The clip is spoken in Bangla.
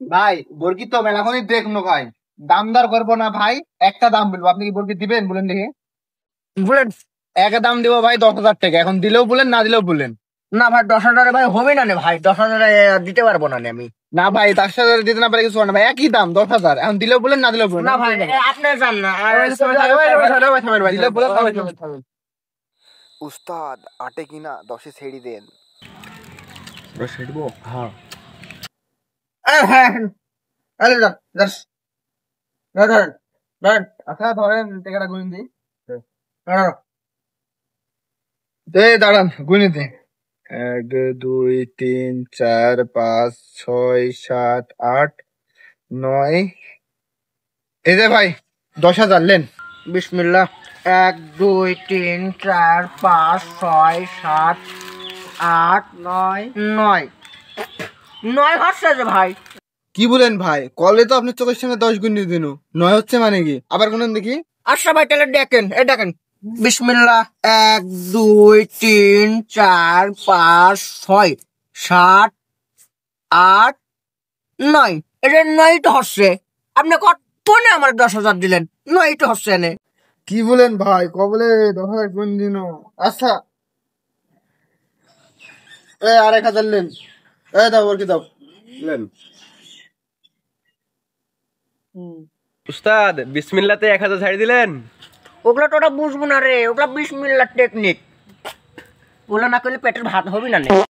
ভাই বরকি তো মেলাখনই দেখলো ভাই, দাম দর করবো না ভাই, একটা দাম বলবো, আপনি কি বরকি দিবেন বলেন দেখি? বলেন। এক দাম দিব ভাই 10,000 টাকা, এখন দিলেও বলেন না দিলেও বলেন। না ভাই 10,000 ভাই হবে না নে ভাই, 10,000 দিতে পারবো না নে আমি। না ভাই, তার সাথে দিতে না পারে কিছু হয় না ভাই, একই দাম 10,000, এখন দিলেও বলেন না দিলেও বলেন। না ভাই আপনি জান না। দিলেও বলেন না দিলেও বলেন। উস্তাদ আটে কিনা 10-এ ছেড়ে দেন। হ্যাঁ হ্যাঁ আরে যান যান ধরেন ধরেন। আচ্ছা ধরেন টাকাটা গুনেন দিই। ধরেন। দাঁড়ান গুনে দিই। 1 2 3 4 5 6 7 8 9, এই যে ভাই 10,000 লেন। বিসমিল্লাহ। 1 2 3 4 5 6 7 8 9 9 9 হচ্ছে যে ভাই। কি বলেন ভাই, কলে তো আপনার চোখের সামনে 10 গুণ দিন, 9 হচ্ছে মানে কি? আবার গুনেন দেখি। আচ্ছা ভাই তাহলে দেখেন দেখেন। বিসমিল্লাহ। 1 2 3 4 5 6 7 8 9, এটা 9 তো হচ্ছে। আপনি কত নে আমার 10,000 দিলেন? 9 তো হচ্ছে নে। কি বলেন ভাই, কবলে 10,000 গুণ দিন? আচ্ছা আর 1,000 লেন। দাও ওর কি দাও লেন। উস্তাদ বিসমিল্লাতে 1,000 ছাড়ি দিলেন। ওগুলো তো ওটা বুঝবো না রে, ওগুলো বিসমিল্লাহ টেকনিক। ওগুলো না করলে পেটের ভাত হবে না নে।